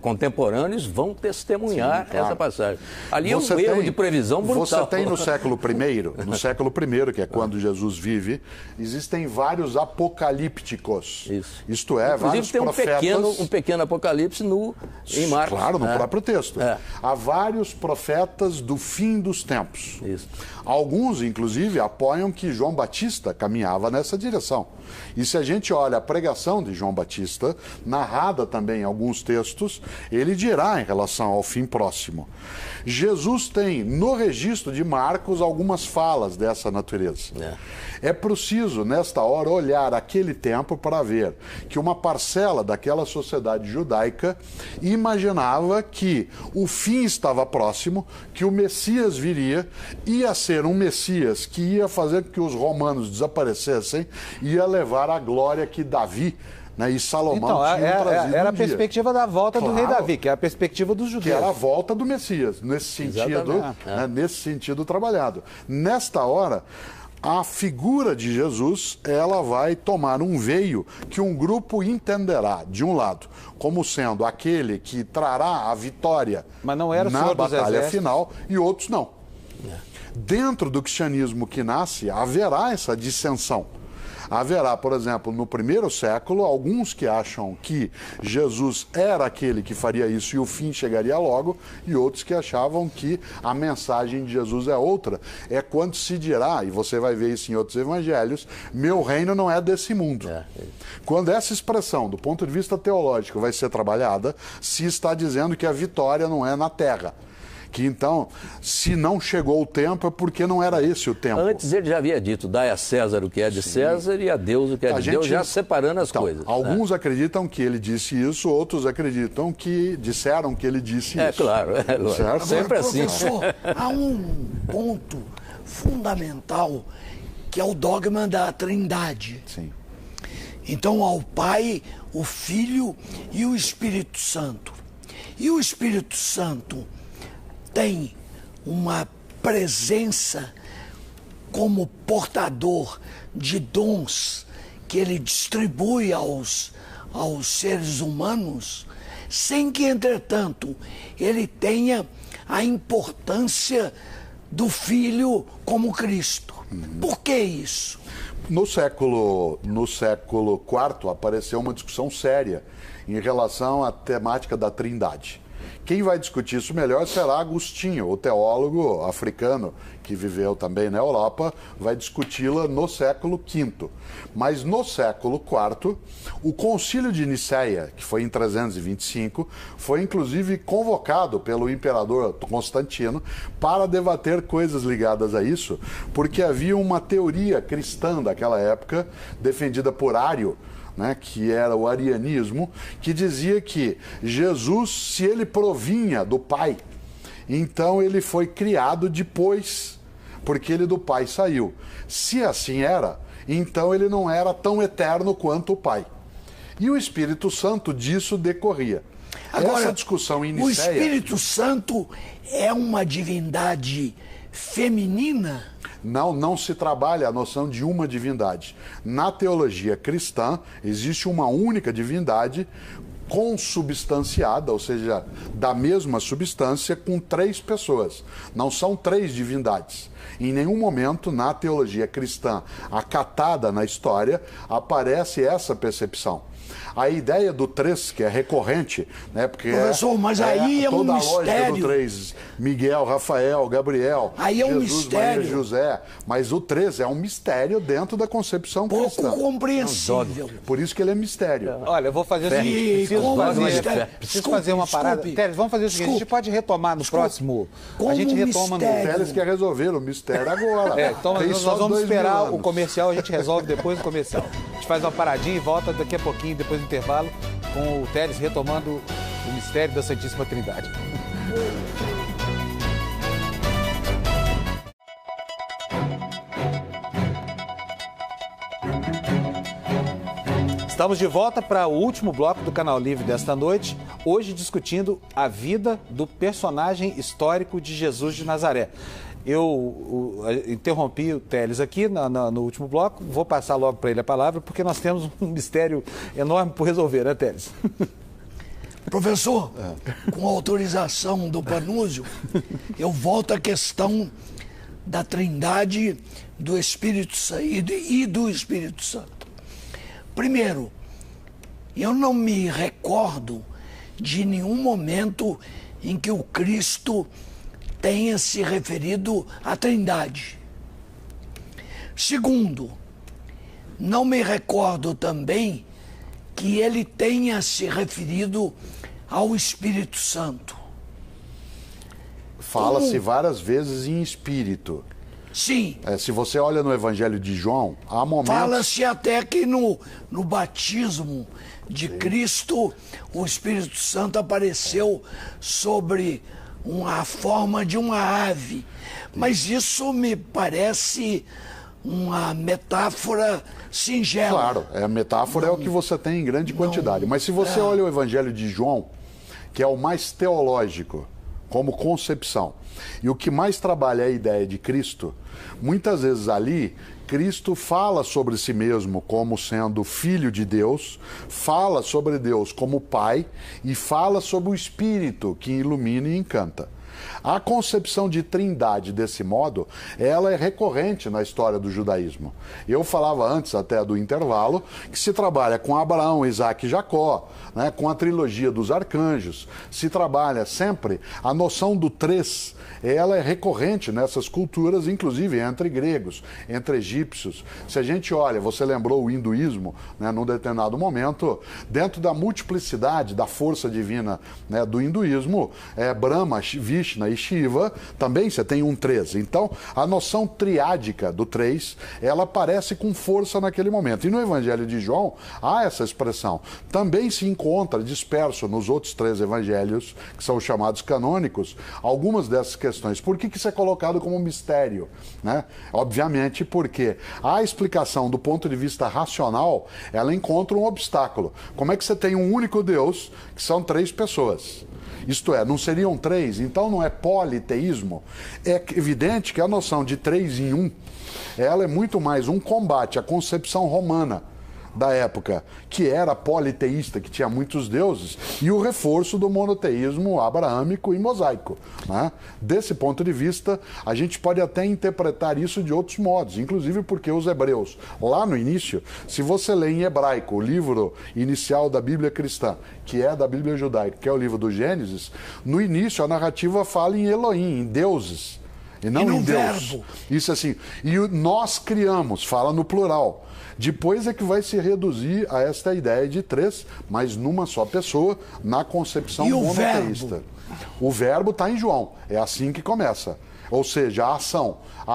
contemporâneos vão testemunhar essa passagem. Ali é um erro de previsão brutal. Você tem no século I, que é quando Jesus vive, existem vários apocalípticos. Isso. Isto é, inclusive, vários tem profetas... um pequeno apocalipse em Marcos. Claro, no próprio texto. Há vários profetas do fim dos tempos. Isso. Alguns, inclusive, apoiam que João Batista caminhava nessa direção. E se a gente olha a pregação de João Batista, narrada também em alguns textos, ele dirá em relação ao fim próximo. Jesus tem, no registro de Marcos, algumas falas dessa natureza. É preciso, nesta hora, olhar aquele tempo para ver que uma parcela daquela sociedade judaica imaginava que o fim estava próximo, que o Messias viria, ia ser um Messias que ia fazer com que os romanos desaparecessem, ia levar a glória que Davi, né, e Salomão tinham trazido era a perspectiva da volta do rei Davi, que é a perspectiva dos judeus. Que era a volta do Messias, nesse sentido trabalhado. Nesta hora, a figura de Jesus, ela vai tomar um veio que um grupo entenderá, de um lado, como sendo aquele que trará a vitória na batalha final, e outros não. Dentro do cristianismo que nasce, haverá essa dissensão. Haverá, por exemplo, no primeiro século, alguns que acham que Jesus era aquele que faria isso e o fim chegaria logo, e outros que achavam que a mensagem de Jesus é outra. É quando se dirá, e você vai ver isso em outros evangelhos, meu reino não é desse mundo. Quando essa expressão, do ponto de vista teológico, vai ser trabalhada, se está dizendo que a vitória não é na terra. Que então, se não chegou o tempo, é porque não era esse o tempo. Antes ele já havia dito, dai a César o que é de César e a Deus o que é de Deus, já separando as coisas. Alguns acreditam que ele disse isso, outros acreditam que disseram que ele disse isso. É claro, certo? Sempre assim. Professor, há um ponto fundamental que é o dogma da Trindade. Sim. Então, ao Pai, o Filho e o Espírito Santo. E o Espírito Santo tem uma presença como portador de dons que ele distribui aos seres humanos, sem que, entretanto, ele tenha a importância do Filho como Cristo. Por que isso? No século IV apareceu uma discussão séria em relação à temática da Trindade. Quem vai discutir isso melhor será Agostinho, o teólogo africano que viveu também na Europa, vai discuti-la no século V. Mas no século IV, o Concílio de Nicéia, que foi em 325, foi inclusive convocado pelo imperador Constantino para debater coisas ligadas a isso, porque havia uma teoria cristã daquela época, defendida por Ário, né, que era o arianismo, que dizia que Jesus, se ele provinha do Pai, então ele foi criado depois, porque ele do Pai saiu. Se assim era, então ele não era tão eterno quanto o Pai. E o Espírito Santo disso decorria. Agora, essa discussão em Nicéia... O Espírito Santo é uma divindade feminina? Não se trabalha a noção de uma divindade. Na teologia cristã, existe uma única divindade consubstanciada, ou seja, da mesma substância, com 3 pessoas. Não são 3 divindades. Em nenhum momento na teologia cristã acatada na história aparece essa percepção. A ideia do 3, que é recorrente, né? Porque professor, mas aí é um toda mistério. A lógica do 3, Miguel, Rafael, Gabriel, aí é um Jesus, mistério. Maria, José, mas o 3 é um mistério dentro da concepção cristã. Pouco compreensível. Por isso que ele é mistério. Olha, eu vou fazer o seguinte, preciso fazer uma parada. Teles, vamos fazer o seguinte, a gente pode retomar no próximo... A gente retoma no... O Teles quer resolver o mistério agora. Então nós vamos esperar o comercial, a gente resolve depois do comercial. A gente faz uma paradinha e volta daqui a pouquinho, depois do intervalo, com o Teles retomando o mistério da Santíssima Trindade. Estamos de volta para o último bloco do Canal Livre desta noite, hoje discutindo a vida do personagem histórico de Jesus de Nazaré. Eu interrompi o Teles aqui no último bloco, vou passar logo para ele a palavra, porque nós temos um mistério enorme por resolver, né, Teles? Professor, com autorização do Panúzio, eu volto à questão da Trindade, do Espírito Santo e do Espírito Santo. Primeiro, eu não me recordo de nenhum momento em que o Cristo tenha se referido à Trindade. Segundo, não me recordo também que ele tenha se referido ao Espírito Santo. Fala-se várias vezes em espírito. Sim. Se você olha no Evangelho de João, há momentos... Fala-se até que no batismo de Cristo, o Espírito Santo apareceu sobre a forma de uma ave. Mas isso me parece uma metáfora singela. Claro, a metáfora é o que você tem em grande quantidade. Mas se você olha o Evangelho de João, que é o mais teológico, como concepção, e o que mais trabalha é a ideia de Cristo, muitas vezes ali, Cristo fala sobre si mesmo como sendo Filho de Deus, fala sobre Deus como Pai e fala sobre o Espírito que ilumina e encanta. A concepção de trindade desse modo, ela é recorrente na história do judaísmo. Eu falava antes até do intervalo que se trabalha com Abraão, Isaac e Jacó, né, com a trilogia dos arcanjos, se trabalha sempre a noção do 3, ela é recorrente nessas culturas, inclusive entre gregos, entre egípcios. Se a gente olha, você lembrou o hinduísmo, né, num determinado momento, dentro da multiplicidade da força divina, né, do hinduísmo, Brahma, Vishnu e Shiva, também você tem um 3. Então, a noção triádica do 3, ela aparece com força naquele momento. E no Evangelho de João, há essa expressão. Também se encontra disperso nos outros 3 evangelhos, que são chamados canônicos, algumas dessas questões. Por que isso é colocado como mistério? Né? Obviamente porque a explicação do ponto de vista racional, ela encontra um obstáculo. Como é que você tem um único Deus, que são 3 pessoas? Isto é, não seriam 3, então não é politeísmo. É evidente que a noção de 3 em 1, ela é muito mais um combate à concepção romana da época, que era politeísta, que tinha muitos deuses, e o reforço do monoteísmo abraâmico e mosaico. Né? Desse ponto de vista, a gente pode até interpretar isso de outros modos, inclusive porque os hebreus, lá no início, se você lê em hebraico o livro inicial da Bíblia cristã, que é da Bíblia judaica, que é o livro do Gênesis, no início a narrativa fala em Elohim, em deuses, e não em Deus. Verbo. Isso assim, e nós criamos, fala no plural. Depois é que vai se reduzir a esta ideia de 3, mas numa só pessoa, na concepção monoteísta. O verbo está em João, é assim que começa. Ou seja, a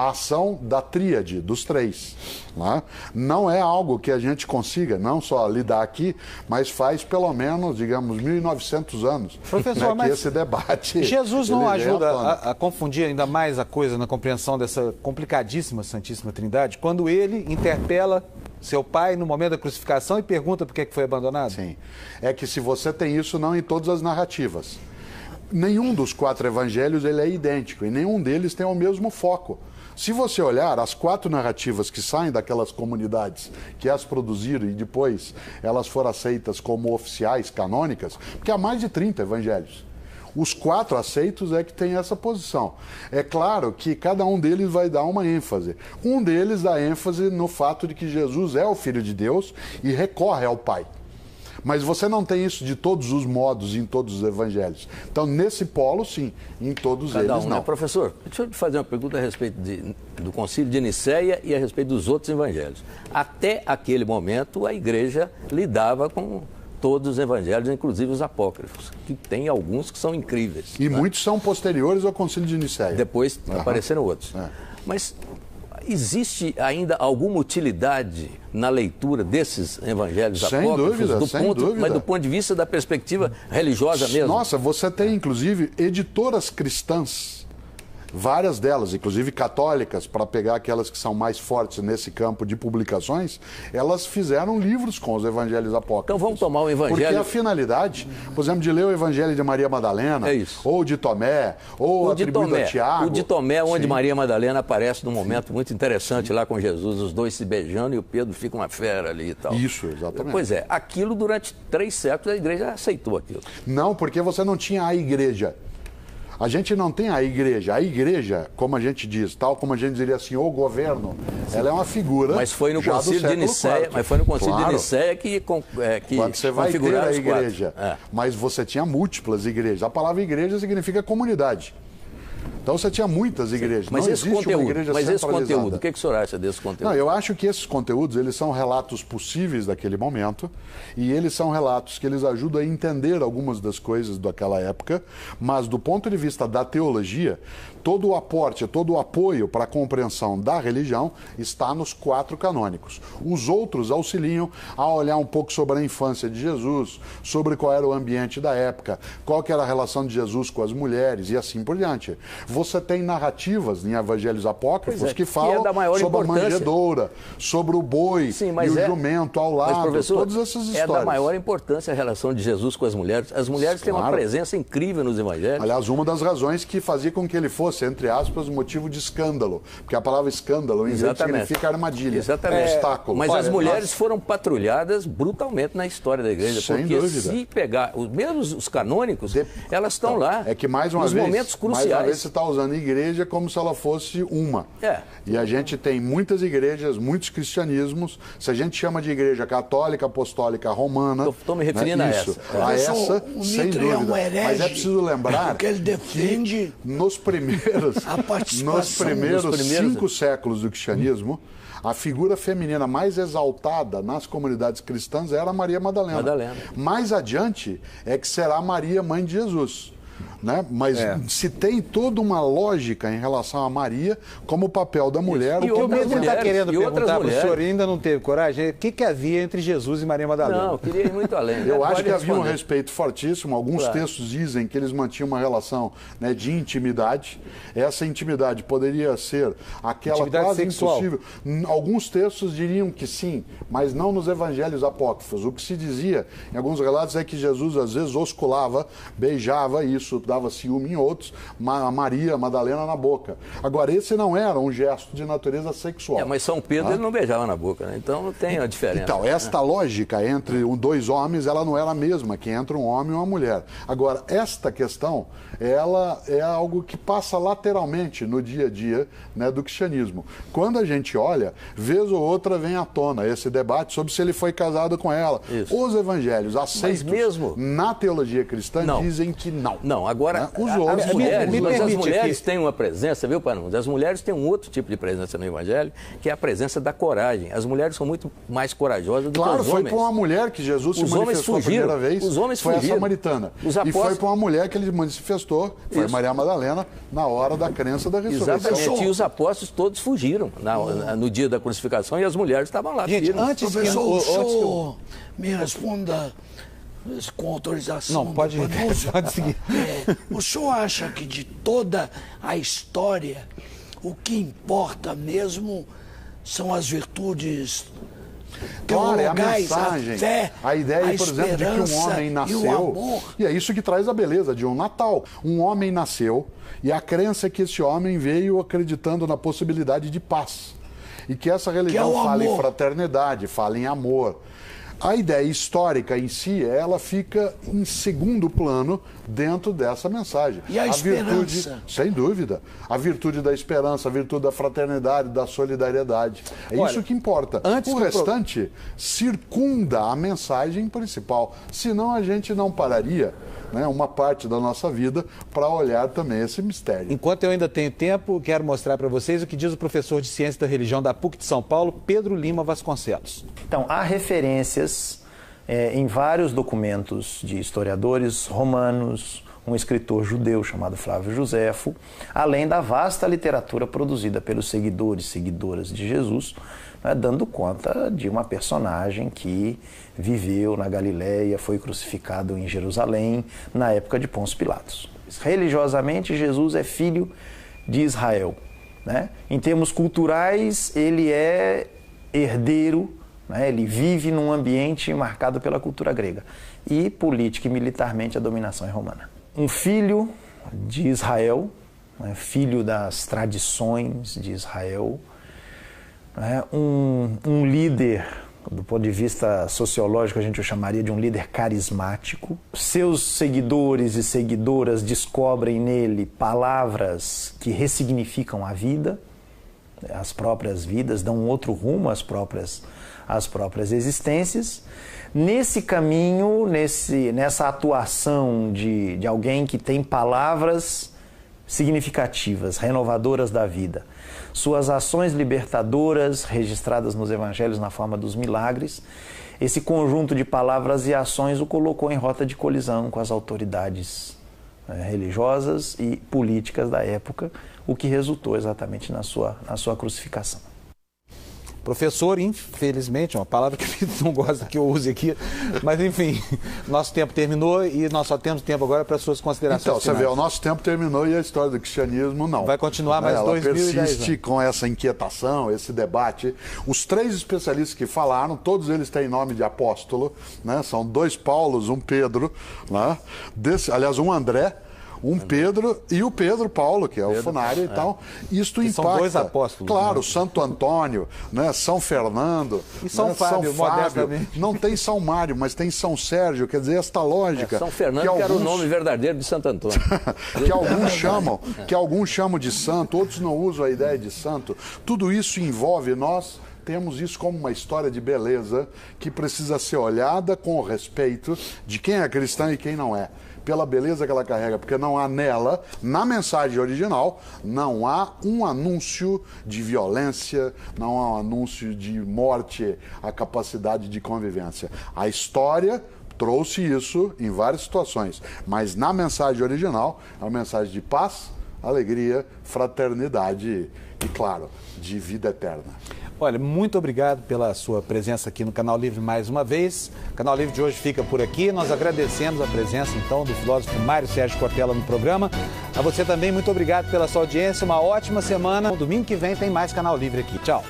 ação da tríade, dos 3. Né? Não é algo que a gente consiga, não só lidar aqui, mas faz pelo menos, digamos, 1.900 anos. Professor, né, que esse debate... Jesus não ajuda a confundir ainda mais a coisa na compreensão dessa complicadíssima Santíssima Trindade, quando ele interpela seu pai no momento da crucificação e pergunta por que foi abandonado? Sim. É que se você tem isso, não em todas as narrativas. Nenhum dos 4 evangelhos ele é idêntico e nenhum deles tem o mesmo foco. Se você olhar as 4 narrativas que saem daquelas comunidades que as produziram e depois elas foram aceitas como oficiais, canônicas, porque há mais de 30 evangelhos. Os 4 aceitos é que tem essa posição. É claro que cada um deles vai dar uma ênfase. Um deles dá ênfase no fato de que Jesus é o Filho de Deus e recorre ao Pai. Mas você não tem isso de todos os modos em todos os evangelhos. Então, nesse polo, sim. Em todos eles, não. Né? Professor, deixa eu te fazer uma pergunta a respeito do Concílio de Nicéia e a respeito dos outros evangelhos. Até aquele momento, a igreja lidava com todos os evangelhos, inclusive os apócrifos, que tem alguns que são incríveis. E muitos são posteriores ao Concílio de Nicéia. Depois apareceram outros. Mas existe ainda alguma utilidade na leitura desses evangelhos apócrifos? Sem dúvida. Mas do ponto de vista da perspectiva religiosa mesmo? Nossa, você tem, inclusive, editoras cristãs, várias delas, inclusive católicas, para pegar aquelas que são mais fortes nesse campo de publicações, elas fizeram livros com os evangelhos apócrifos. Então vamos tomar o evangelho... Porque a finalidade, por exemplo, de ler o evangelho de Maria Madalena, ou de Tomé, ou atribuído a Tiago... O de Tomé, onde Maria Madalena aparece num momento muito interessante lá com Jesus, os dois se beijando e o Pedro fica uma fera ali e tal. Isso, exatamente. Pois é, aquilo durante 3 séculos a igreja aceitou aquilo. Não, porque você não tinha a igreja. A gente não tem a igreja. A igreja, como a gente diz, tal como a gente diria assim, o governo, ela é uma figura. Mas foi no Concílio de Nicéia, de Nicéia que quando você vai ter a igreja. Mas você tinha múltiplas igrejas. A palavra igreja significa comunidade. Então você tinha muitas igrejas. Mas não esse existe conteúdo, uma igreja mas esse centralizada. conteúdo, o que o senhor acha desse conteúdo? Não, eu acho que esses conteúdos, eles são relatos possíveis daquele momento e eles são relatos que eles ajudam a entender algumas das coisas daquela época, mas do ponto de vista da teologia, todo o aporte, todo o apoio para a compreensão da religião está nos 4 canônicos. Os outros auxiliam a olhar um pouco sobre a infância de Jesus, sobre qual era o ambiente da época, qual que era a relação de Jesus com as mulheres e assim por diante. Você tem narrativas em evangelhos apócrifos que falam sobre a manjedoura, sobre o boi e o jumento ao lado, professor, todas essas histórias. É da maior importância a relação de Jesus com as mulheres. As mulheres têm uma presença incrível nos evangelhos. Aliás, uma das razões que fazia com que ele fosse, entre aspas, motivo de escândalo, porque a palavra escândalo em inglês significa armadilha, obstáculo. Mas as mulheres foram patrulhadas brutalmente na história da igreja, sem porque dúvida. Se pegar, mesmo os canônicos, elas estão lá. É que mais uma nos vez, momentos cruciais. Mais uma vez você está usando igreja como se ela fosse uma. E a gente tem muitas igrejas, muitos cristianismos. Se a gente chama de igreja católica, apostólica, romana... Estou me referindo a essa. A essa, sem dúvida. É um herege, mas é preciso lembrar porque ele defende que nos primeiros 5 séculos do cristianismo, a figura feminina mais exaltada nas comunidades cristãs era Maria Madalena. Mais adiante é que será Maria, mãe de Jesus. Né? Mas se tem toda uma lógica em relação a Maria como o papel da mulher. E o mesmo está querendo perguntar para o senhor, ainda não teve coragem, o que havia entre Jesus e Maria Madalena? Não, eu queria ir muito além. Eu acho que havia um respeito fortíssimo. Alguns textos dizem que eles mantinham uma relação, né, de intimidade. Essa intimidade poderia ser aquela intimidade quase sexual. impossível. Alguns textos diriam que sim, mas não nos evangelhos apócrifos. O que se dizia em alguns relatos é que Jesus às vezes osculava, beijava, isso dava ciúme em outros, a Maria Madalena na boca. Agora, esse não era um gesto de natureza sexual. Mas São Pedro ele não beijava na boca, né? Então tem a diferença. Então, esta lógica entre 2 homens, ela não era a mesma que entre um homem e uma mulher. Agora, esta questão, ela é algo que passa lateralmente no dia a dia, né, do cristianismo. Quando a gente olha, vez ou outra vem à tona esse debate sobre se ele foi casado com ela. Isso. Os evangelhos aceitos na teologia cristã dizem que não. Não, agora, as mulheres têm uma presença, viu, Panudo? As mulheres têm um outro tipo de presença no Evangelho, que é a presença da coragem. As mulheres são muito mais corajosas do que os homens. Claro, foi para uma mulher que Jesus se manifestou a primeira vez, os homens foi fugiram. a samaritana. E foi para uma mulher que ele manifestou, foi Maria Madalena, na hora da crença da ressurreição. Exatamente, e os apóstolos todos fugiram no dia da crucificação e as mulheres estavam lá. Gente, professor, o senhor me responda com autorização. Não, pode seguir. O senhor acha que de toda a história, o que importa mesmo são as virtudes Claro, é a teologais, mensagem. a fé, a ideia, a por exemplo, de que um homem esperança nasceu. e o amor. E é isso que traz a beleza de um Natal. Um homem nasceu e a crença é que esse homem veio acreditando na possibilidade de paz. E que essa religião fala em fraternidade, fala em amor. A ideia histórica em si, ela fica em segundo plano dentro dessa mensagem. E a virtude, esperança? sem dúvida. A virtude da esperança, a virtude da fraternidade, da solidariedade. É isso que importa. O restante circunda a mensagem principal. Senão a gente não pararia, né, uma parte da nossa vida para olhar também esse mistério. Enquanto eu ainda tenho tempo, quero mostrar para vocês o que diz o professor de Ciência da Religião da PUC de São Paulo, Pedro Lima Vasconcelos. Então, há referências em vários documentos de historiadores romanos, um escritor judeu chamado Flávio Joséfo, além da vasta literatura produzida pelos seguidores e seguidoras de Jesus, né, dando conta de uma personagem que viveu na Galileia, foi crucificado em Jerusalém, na época de Pôncio Pilatos. Religiosamente, Jesus é filho de Israel, né? Em termos culturais, ele é herdeiro, né? Ele vive num ambiente marcado pela cultura grega. E política e militarmente a dominação é romana. Um filho de Israel, né? Filho das tradições de Israel, né? Um líder, do ponto de vista sociológico, a gente o chamaria de um líder carismático. Seus seguidores e seguidoras descobrem nele palavras que ressignificam a vida, as próprias vidas, dão um outro rumo às próprias existências. Nesse caminho, nessa atuação de alguém que tem palavras significativas, renovadoras da vida, suas ações libertadoras registradas nos evangelhos na forma dos milagres, esse conjunto de palavras e ações o colocou em rota de colisão com as autoridades religiosas e políticas da época, o que resultou exatamente na sua crucificação. Professor, infelizmente, uma palavra que não gosta que eu use aqui, mas enfim, nosso tempo terminou e nós só temos tempo agora para suas considerações Então, finais. você vê, o nosso tempo terminou e a história do cristianismo não. Vai continuar mais 2010 Ela persiste com essa inquietação, esse debate. Os três especialistas que falaram, todos eles têm nome de apóstolo, né? São 2 Paulos, um Pedro, né? Aliás, um André, um Pedro e o Pedro Paulo, que é o Funário e tal. Isto impacta. São 2 apóstolos. Claro, né? Santo Antônio, né? São Fernando. E São né? Fábio, São Fábio. modestamente. Não tem São Mário, mas tem São Sérgio. Quer dizer, esta lógica. São Fernando, que era o nome verdadeiro de Santo Antônio. que alguns chamam de santo, outros não usam a ideia de santo. Tudo isso envolve nós. Temos isso como uma história de beleza que precisa ser olhada com o respeito de quem é cristão e quem não é. Pela beleza que ela carrega, porque não há nela, na mensagem original, não há um anúncio de violência, não há um anúncio de morte, a capacidade de convivência. A história trouxe isso em várias situações, mas na mensagem original, é uma mensagem de paz, alegria, fraternidade e, claro, de vida eterna. Olha, muito obrigado pela sua presença aqui no Canal Livre mais uma vez. O Canal Livre de hoje fica por aqui. Nós agradecemos a presença, então, do filósofo Mário Sérgio Cortella no programa. A você também, muito obrigado pela sua audiência. Uma ótima semana. No domingo que vem tem mais Canal Livre aqui. Tchau.